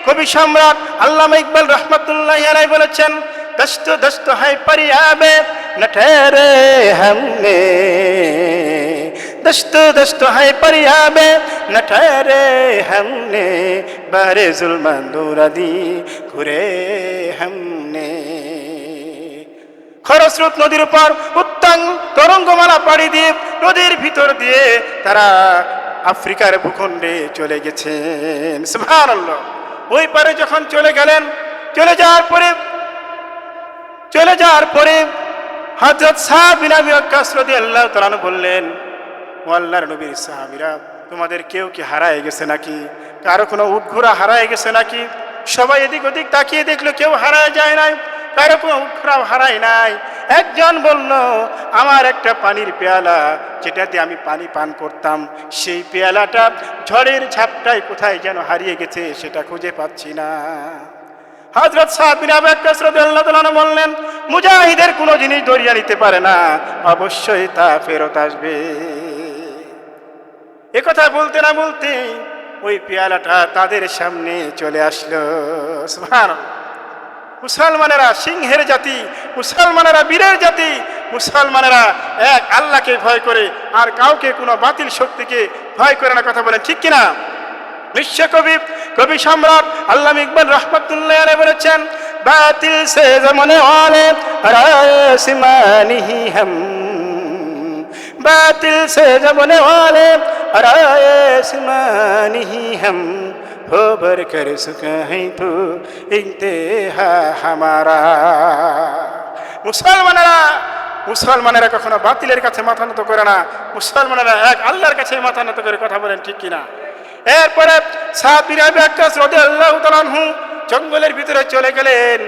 কবি সম্রাট আল্লামা ইকবাল রহমাতুল্লাহি আলাইহি বলেছেন, दस्त दस्त है परियाबे न ठहरे हमने, दस्त दस्त है परियाबे न ठहरे हमने, बारे जुल्म दूर दी घुरे हमने। খরস্রোত নদীর উপর উত্তাল তরঙ্গমালা পাড়ি দিয়ে নদীর ভিতর দিয়ে তারা আফ্রিকার ভূখণ্ডে চলে গেছেন। সুবহানাল্লাহ। ওই পারে যখন চলে গেলেন, চলে যাওয়ার পরে হযরত সাদ বিন আবি ওয়াক্কাস রাদিয়াল্লাহু তাআলা আনহু বললেন, ও আল্লাহর নবীর সাহাবীরা, তোমাদের কেউ কি হারায় গেছে নাকি? কারো কোনো উট ঘোড়া হারায় গেছে নাকি? সবাই এদিক ওদিক তাকিয়ে দেখলো, কেউ হারায় যায় নাই, কারো কোনো উট ঘোড়াও হারায় নাই। একজন বলল, আমার একটা পানির পেয়ালা, যেটাতে আমি পানি পান করতাম, সেই পেয়ালাটা ঝড়ের ঝাপটায় কোথায় যেন হারিয়ে গেছে, সেটা খুঁজে পাচ্ছি না। হযরত সাদ বিন আবি ওয়াক্কাস রাদিয়াল্লাহু তাআলা আনহু বললেন, মুজাহিদের কোনো জিনিস দরিয়া নিতে পারে না, অবশ্যই তা ফেরত আসবে। এ কথা বলতে না বলতে ওই পেয়ালাটা তাদের সামনে চলে আসলো। সুবহানাল্লাহ। মুসলমানেরা সিংহের জাতি, মুসলমানেরা বীরের জাতি, মুসলমানেরা এক আল্লাহকে ভয় করে আর কাউকে কোনো বাতিল শক্তিকে ভয় করে না। কথা বলেন ঠিক কিনা? বিশ্বকবি, কবি সম্রাট আল্লামা ইকবাল রহমাতুল্লাহি আলাইহি বলেছেন, बातिल से जमाने वाले रायस्मानी ही हम, बातिल से जमाने वाले रायस्मानी ही हम, हो भर कर सुखा है तो इंतहा हमारा। মুসলমানেরা কখনো বাতিলের কাছে মাথা নত করে না, মুসলমানেরা এক আল্লাহর কাছে মাথা নত করে। কথা বলেন ঠিক কিনা? এরপরে সাদ বিন আবি ওয়াক্কাস রাদিয়াল্লাহু তাআলা আনহু জঙ্গলের ভিতরে চলে গেলেন।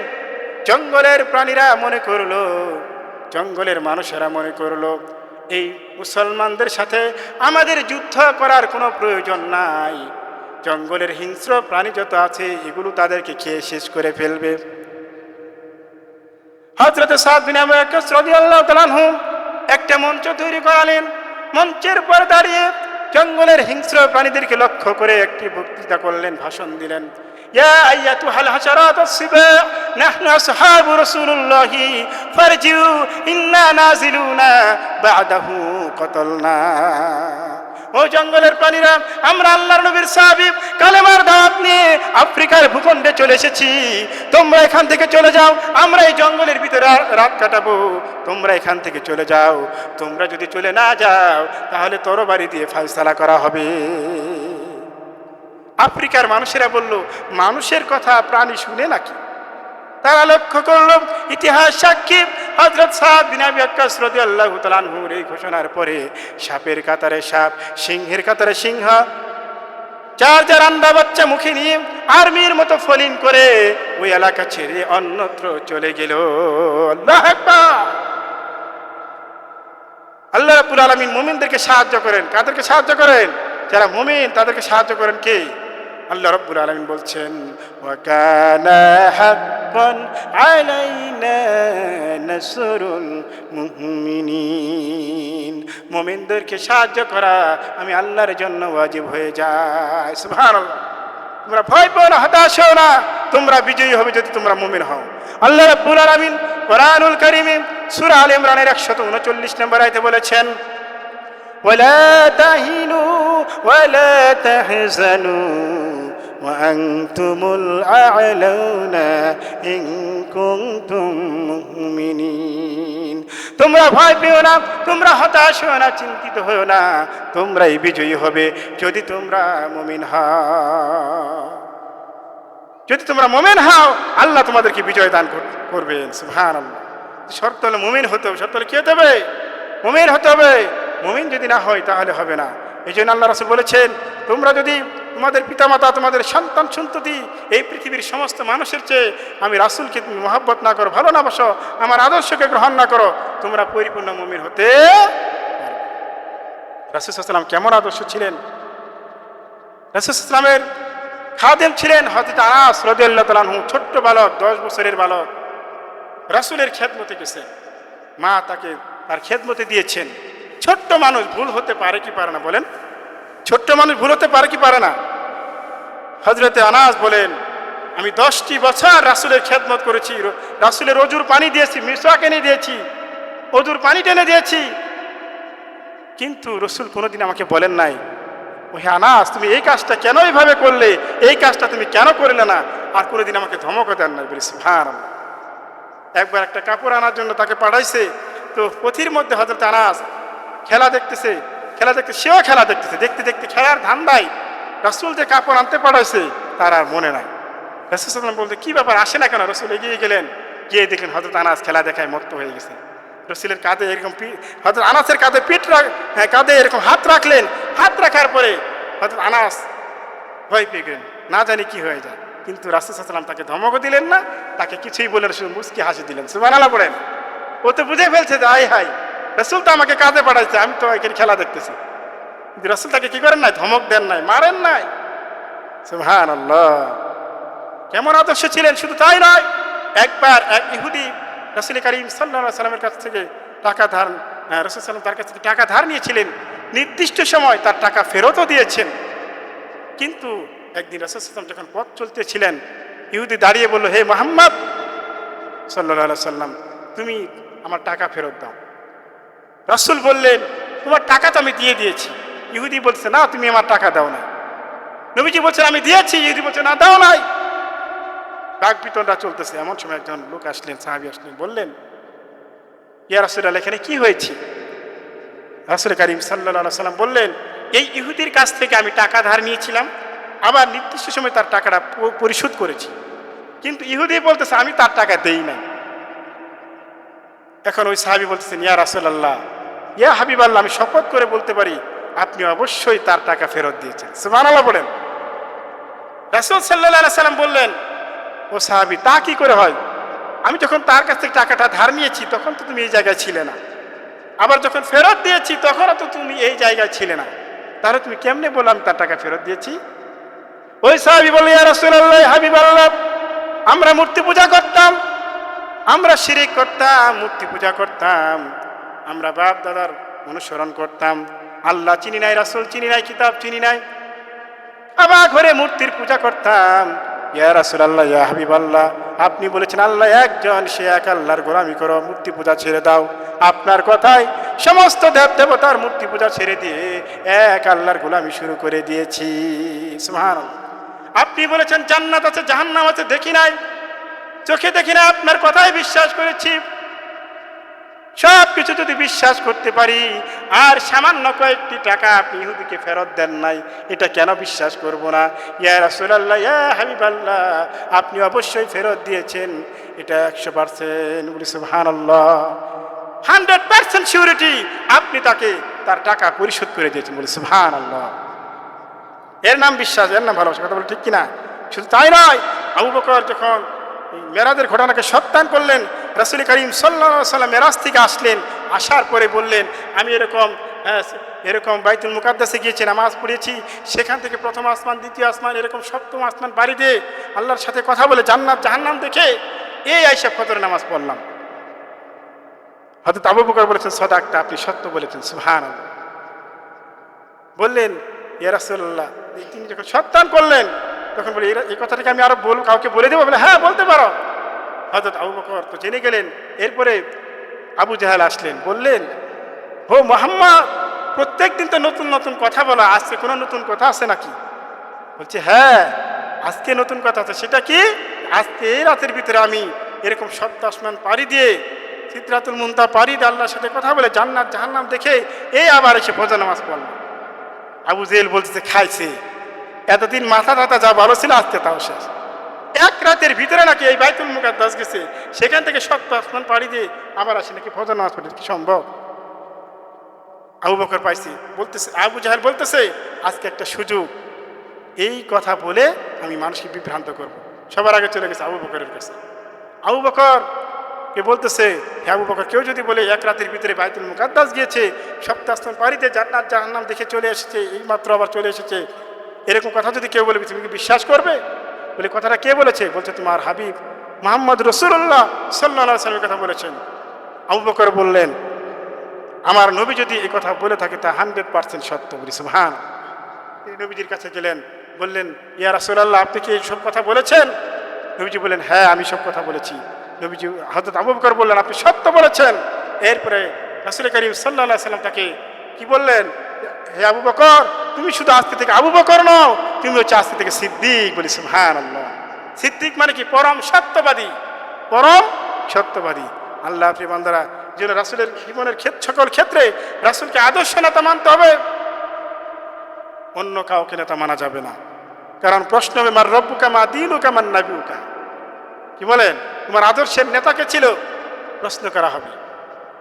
জঙ্গলের প্রাণীরা মনে করলো, জঙ্গলের মানুষেরা মনে করলো এই মুসলমানদের সাথে আমাদের যুদ্ধ করার কোনো প্রয়োজন নাই, জঙ্গলের হিংস্র প্রাণী যত আছে এগুলো তাদেরকে খেয়ে শেষ করে ফেলবে। হযরত সাদ বিন আবি ওয়াক্কাস রাদিয়াল্লাহু তাআলা আনহু একটা মঞ্চ তৈরি করালেন। মঞ্চের উপর দাঁড়িয়ে জঙ্গলের হিংস্র প্রাণীদেরকে লক্ষ্য করে একটি বক্তৃতা করলেন, ভাষণ দিলেন। ইয়া আইয়াতুহাল হাশারাতুস সিবা নাহনু আসহাবু রাসূলুল্লাহি ফারজিউ ইন্না নাজিলুনা বা'দাহু কতলনা। ও জঙ্গলের প্রাণীরা, আমরা আল্লাহর নবীর সাহাবী কালেমার দাওয়াত নিয়ে আফ্রিকার ভূখণ্ডে চলে এসেছি, তোমরা এখান থেকে চলে যাও, আমরা এই জঙ্গলের ভিতরে রাত কাটাবো, তোমরা এখান থেকে চলে যাও। তোমরা যদি চলে না যাও তাহলে তরবারি দিয়ে ফয়সালা করা হবে। আফ্রিকার মানুষেরা বলল, মানুষের কথা প্রাণী শুনে নাকি? তারা লক্ষ্য করল, ইতিহাস সাক্ষী হযরত সাদ বিন আবি ওয়াক্কাস রাদিয়াল্লাহু তাআলা আনহুর এই ঘোষণার পরে সাপের কাতারে সাপ, সিংহের কাতারে সিংহ, যার যার আন্ডা বাচ্চা মুখে নিয়ে আর্মির মতো ফলিং করে ওই এলাকা ছেড়ে অন্যত্র চলে গেল। আল্লাহু আকবার। আল্লাহ রাব্বুল আলামিন মুমিনদেরকে সাহায্য করেন। কাদেরকে সাহায্য করেন? যারা মুমিন তাদেরকে সাহায্য করেন কে? আল্লাহ রাব্বুল আলামিন বলছেন, ওয়া কানা হাক্কান আলাইনা নাসরুল মুমিনিন। মুমিনদেরকে সাহায্য করা আমি আল্লাহর জন্য ওয়াজিব হয়ে যায়। সুবহানাল্লাহ। তোমরা ভয় পেও না, হতাশ হও না, তোমরা বিজয়ী হবে যদি তোমরা মুমিন হও। আল্লাহ রাব্বুল আলামিন কোরআনুল কারীমে সূরা আলে ইমরানের 139 নম্বর আয়াতে বলেছেন, ولا تهنوا ولا تحزنوا وأنتم الأعلون إن كنتم مؤمنين। তোমরা ভয় পেও না, তোমরা হতাশ হও না, চিন্তিত হও না, তোমরাই বিজয়ী হবে যদি তোমরা মুমিন হও। যদি তোমরা মুমিন হও আল্লাহ তোমাদেরকে বিজয় দান করবেন। সুবহানাল্লাহ। শর্ত হলো মুমিন হতে হবে। শর্ত হলো কি হতে হবে? মুমিন হতে হবে। মুমিন যদি না হয় তাহলে হবে না। এই জন্য আল্লাহ রাসূল বলেছেন, তোমরা যদি তোমাদের পিতামাতা, তোমাদের সন্তান সন্ততি, এই পৃথিবীর সমস্ত মানুষের চেয়ে আমি রাসূলকে তুমি মহব্বত না করো, ভালো না বাসো, আমার আদর্শকে গ্রহণ না করো, তোমরা পরিপূর্ণ মুমিন হতে পারবে। রাসূল সাল্লাল্লাহু আলাইহি ওয়াসাল্লাম কেমন আদর্শ ছিলেন? রাসূল সাল্লাল্লাহু আলাইহি ওয়াসাল্লামের খাদেম ছিলেন হযরত আনাস রাদিয়াল্লাহু তাআলা আনহু। ছোট্ট বালক, 10 বছরের বালক, রাসূলের খেদমতে গেছে, মা তাকে তার খেদমতে দিয়েছেন। ছোট্ট মানুষ ভুল হতে পারে কি পারে না বলেন? ছোট্ট মানুষ ভুল হতে পারে কি পারে না? হযরতে আনাস বলেন, আমি 10টি বছর রাসূলের খেদমত করেছি, রাসূলের ওযুর পানি দিয়েছি, মিসওয়াক এনে দিয়েছি, ওযুর পানি টেনে দিয়েছি, কিন্তু রাসূল কোনোদিন আমাকে বলেন নাই, ও হে আনাস তুমি এই কাজটা কেন এইভাবে করলে, এই কাজটা তুমি কেন করলে না, আর কোনোদিন আমাকে ধমকও দেন নাই। বলি সুবহানাল্লাহ। একবার একটা কাপড় আনার জন্য তাকে পাঠাইছে, তো পথির মধ্যে হযরত আনাস খেলা দেখতেছে, সেও খেলা দেখতেছে, দেখতে দেখতে খেলার ধান্দায় রাসূল যে কাপড় আনতে পাঠাইছে তার আর মনে নাই। রাসূল সাল্লাল্লাহু আলাইহি ওয়াসাল্লাম বলতে কি ব্যাপার, আসে না কেন? রাসূল এগিয়ে গেলেন, গিয়ে দেখলেন হযরত আনাস খেলা দেখায় মত্ত হয়ে গেছে। রাসূলের কাঁধে এরকম হযরত আনাসের কাঁধে কাঁধে এরকম হাত রাখলেন, হাত রাখার পরে হযরত আনাস ভয় পেয়ে গেলেন, না জানি কি হয়ে যায়। কিন্তু রাসূল সাল্লাল্লাহু আলাইহি ওয়াসাল্লাম তাকে ধমকও দিলেন না, তাকে কিছুই বললেন, শুধু মুচকি হাসি দিলেন। সুবহানাল্লাহ পড়েন। ও তো বুঝে ফেলছে যে আয় হায়, রাসূল তো আমাকে কাঁধে পাঠাইছে, আমি তো এখানে খেলা দেখতেছি। কিন্তু রাসূল তাকে কি করেন নাই? ধমক দেন নাই, মারেন নাই। সুবহানাল্লাহ। কেমন আদর্শ ছিলেন! শুধু তাই নয়, একবার এক ইহুদি রাসূল কারীম সাল্লাল্লাহু আলাইহি ওয়াসাল্লামের কাছ থেকে টাকা ধার, রাসূল সাল্লাল্লাহু তার কাছ থেকে টাকা ধার নিয়েছিলেন, নির্দিষ্ট সময় তার টাকা ফেরতও দিয়েছেন। কিন্তু একদিন রাসূল সাল্লাল্লাহু আলাইহি ওয়াসাল্লাম যখন পথ চলতেছিলেন, ইহুদি দাঁড়িয়ে বলল, হে মুহাম্মদ সাল্লাল্লাহু আলাইহি ওয়াসাল্লাম তুমি আমার টাকা ফেরত দাও। রাসূল বললেন, তোমার টাকা তো আমি দিয়ে দিয়েছি। ইহুদি বলছে, না তুমি আমার টাকা দাও না। নবীজি বলছেন আমি দিয়েছি, ইহুদি বলছে না দাও নাই। বাক বিতণ্ডা চলতেছে, এমন সময় একজন লোক আসলেন, সাহাবী আসলেন, বললেন, ইয়া রাসূলুল্লাহ, এখানে কি হয়েছে? রাসূল কারীম সাল্লাল্লাহু আলাইহি সাল্লাম বললেন, এই ইহুদির কাছ থেকে আমি টাকা ধার নিয়েছিলাম, আবার নির্দিষ্ট সময় তার টাকাটা পরিশোধ করেছি, কিন্তু ইহুদি বলতেছে আমি তার টাকা দেই নাই। এখন ওই সাহাবী বলতেছেন, ইয়া রাসূলুল্লাহ, ইয়া হাবিবাল্লাহ, আমি শপথ করে বলতে পারি আপনি অবশ্যই তার টাকা ফেরত দিয়েছেন। সুবহানাল্লাহ বলেন। রাসূল সাল্লাল্লাহু আলাইহি সাল্লাম বললেন, ও সাহাবী, তা কি করে হয়? আমি যখন তার কাছ থেকে টাকাটা ধার নিয়েছি তখন তো তুমি এই জায়গায় ছিলে না, আবার যখন ফেরত দিয়েছি তখনও তো তুমি এই জায়গায় ছিলে না, তাহলে তুমি কেমনে বললাম তার টাকা ফেরত দিয়েছি? ওই সাহাবী বললেন, ইয়া রাসূলুল্লাহ, হাবিবাল্লাহ, আমরা মূর্তি পূজা করতাম, আমরা শিরিক করতাম, মূর্তি পূজা করতাম, আমরা বাপ দাদার অনুসরণ করতাম, আল্লাহ চিনি নাই, রাসূল চিনি নাই, কিতাব চিনি নাই, আবার ঘরে মূর্তির পূজা করতাম। ইয়া রাসূলুল্লাহ, ইয়া হাবিবাল্লাহ, আপনি বলেছেন আল্লাহ একজন, সে এক আল্লাহর গোলামি করো, মূর্তি পূজা ছেড়ে দাও। আপনার কথায় সমস্ত দেব দেবতার মূর্তি পূজা ছেড়ে দিয়ে এক আল্লাহর গোলামি শুরু করে দিয়েছি। সুবহানাল্লাহ। আপনি বলেছেন জান্নাত আছে, জাহান্নাম আছে, দেখি নাই, চোখে দেখি না, আপনার কথাই বিশ্বাস করেছি। সব কিছু যদি বিশ্বাস করতে পারি, আর সামান্য কয়েকটি টাকা আপনি ইহুদিকে ফেরত দেন নাই, এটা কেন বিশ্বাস করব না? ইয়া রাসূলুল্লাহ, ইয়া হাবিবাল্লাহ, আপনি অবশ্যই ফেরত দিয়েছেন, এটা 100%। বলি সুবহানাল্লাহ, 100% সিউরিটি আপনি তাকে তার টাকা পরিশোধ করে দিয়েছেন। বলি সুবহানাল্লাহ। এর নাম বিশ্বাস, এর নাম ভালোবাসা। কথা বলে ঠিক কিনা? শুধু তাই নয়, আবু বকর যখন মেরাজের ঘটনাকে সত্যায়ন করলেন, রাসূল কারীম সাল্লাল্লাহু আলাইহি ওয়াসাল্লাম মেরাজ থেকে আসলেন, আসার পরে বললেন, আমি এরকম বাইতুল মুকাদ্দাসে গিয়েছি, নামাজ পড়েছি, সেখান থেকে প্রথম আসমান, দ্বিতীয় আসমান, এরকম সপ্তম আসমান বাড়ি দিয়ে আল্লাহর সাথে কথা বলে জান্নাত জাহান্নাম দেখে এই আয়েশা ফজরের নামাজ পড়লাম। হযরত আবু বকর বলেছেন, সাদাকতা, আপনি সত্য বলেছেন। সুবহানাল্লাহ। বললেন, ইয়া রাসূলুল্লাহ, তিনি যখন সত্যায়ন করলেন তখন বলে, এই কথাটাকে আমি আরো কাউকে বলে দেবো? বলে, হ্যাঁ বলতে পারো। হযরত আবু বকর তো জেনে গেলেন। এরপরে আবু জাহেল আসলেন, বললেন, ও মুহাম্মদ, প্রত্যেক দিন তো নতুন নতুন কথা বলা, আজকে কোনো নতুন কথা আছে নাকি? বলছে, হ্যাঁ আজকে নতুন কথা আছে। সেটা কি? আজকে এই রাতের ভিতরে আমি এরকম সপ্ত আসমান পাড়ি দিয়ে, সিদরাতুল মুনতাহা পাড়ি দিয়ে আল্লাহর সাথে কথা বলে জান্নাত জাহান্নাম দেখে এই আবার এসে ফজর নামাজ পড়লাম। আবু জেহেল বলতেছে, খাইছে, এতদিন মাথা টাথা যা ভালো ছিল আজকে তাও শেষ। এক রাতের ভিতরে নাকি এই বাইতুল মুকাদ্দাস গেছে, সেখান থেকে সপ্ত আসমান পাড়ি দিয়ে আবার আসে নাকি ফজর নামাজ পড়ে, কি সম্ভব? আবু বকর পাইছি বলতেছে, আবু জাহেল বলতেছে, আজকে একটা সুযোগ, এই কথা বলে আমি মানুষকে বিভ্রান্ত করব। সবার আগে চলে গেছে আবু বকরের কাছে। আবু বকর কে বলতেছে, হে আবু বকর, কেউ যদি বলে এক রাতের ভিতরে বাইতুল মুকাদ্দাস গিয়েছে, সপ্ত আসমান পাড়িতে জান্নাত জাহান্নাম দেখে চলে এসেছে, এই মাত্র আবার চলে এসেছে, এরকম কথা যদি কেউ বলে, তুমি কি বিশ্বাস করবে? বলে, কথাটা কে বলেছে? বলছে, তোমার হাবিব মুহাম্মদ রাসূলুল্লাহ সাল্লাল্লাহু আলাইহি ওয়াসাল্লাম কথা বলেছেন। আবু বকর বললেন, আমার নবী যদি এই কথা বলে থাকে তা 100% সত্য। বলি সুবহান। তিনি নবীজির কাছে গেলেন, বললেন, ইয়া রাসূলুল্লাহ, আপনি কি এই সব কথা বলেছেন? নবীজি বললেন, হ্যাঁ আমি সব কথা বলেছি। নবীজি হযরত আবু বকর বললেন, আপনি সত্য বলেছেন। এরপরে রাসূল কারীম সাল্লাল্লাহু আলাইহি ওয়াসাল্লাম তাকে কি বললেন? হে আবু বকর, তুমি শুধু আজকে থেকে আবু বকর নও, তুমি হচ্ছে আজকে থেকে সিদ্দিক। বলি সুবহানাল্লাহ। সিদ্দিক মানে কি? পরম সত্যবাদী, পরম সত্যবাদী। আল্লাহ প্রিয় বান্দারা, যেন রাসূলের জীবনের সকল ক্ষেত্রে রাসূলকে আদর্শ নেতা মানতে হবে, অন্য কাউকে নেতা মানা যাবে না। কারণ প্রশ্ন হবে, মার রব্বুকা মা দীনুকা মান নাবিয়ুকা, কি বলেন, তোমার আদর্শের নেতাকে ছিল, প্রশ্ন করা হবে।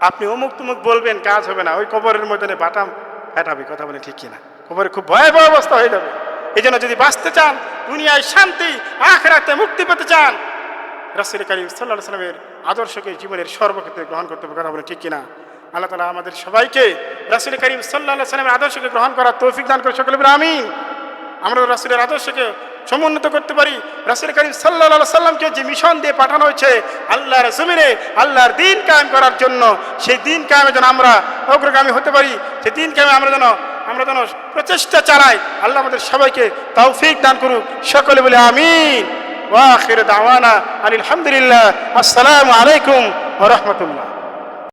আপনি অমুক তুমুক বলবেন, কাজ হবে না, ওই কবরের ময়দানে বাটাম ফাটাবে। কথা বলে ঠিক কিনা? কবরে খুব ভয়াবহ অবস্থা হয়ে যাবে। এই জন্য যদি বাঁচতে চান, দুনিয়ায় শান্তি, আখিরাতে মুক্তি পেতে চান, রাসূল কারীম সাল্লাল্লাহু আলাইহি ওয়াসাল্লামের আদর্শকে জীবনের সর্বক্ষেত্রে গ্রহণ করতে হবে। কথা বলে ঠিক কিনা? আল্লাহ তাআলা আমাদের সবাইকে রাসূল কারীম সাল্লাল্লাহু আলাইহি ওয়াসাল্লামের আদর্শকে গ্রহণ করার তৌফিক দান করে। সকলে বলে আমিন। আমরা রাসূলের আদর্শকে সমুন্নত করতে পারি। রাসূল কারীম সাল্লাল্লাহু আলাইহি ওয়াসাল্লামকে যে মিশন দিয়ে পাঠানো হয়েছে আল্লাহর জমিনে আল্লাহর দ্বীন কায়েম করার জন্য, সেই দ্বীন কায়েমে যেন আমরা অগ্রগামী হতে পারি, সেই দ্বীন কায়েমে আমরা যেন প্রচেষ্টা চালাই। আল্লাহ আমাদের সবাইকে তৌফিক দান করুক। সকলে বলে আমিন। ওয়া আখিরু দাওয়ানা আলহামদুলিল্লাহ। আসসালামু আলাইকুম ওয়া রাহমাতুল্লাহ।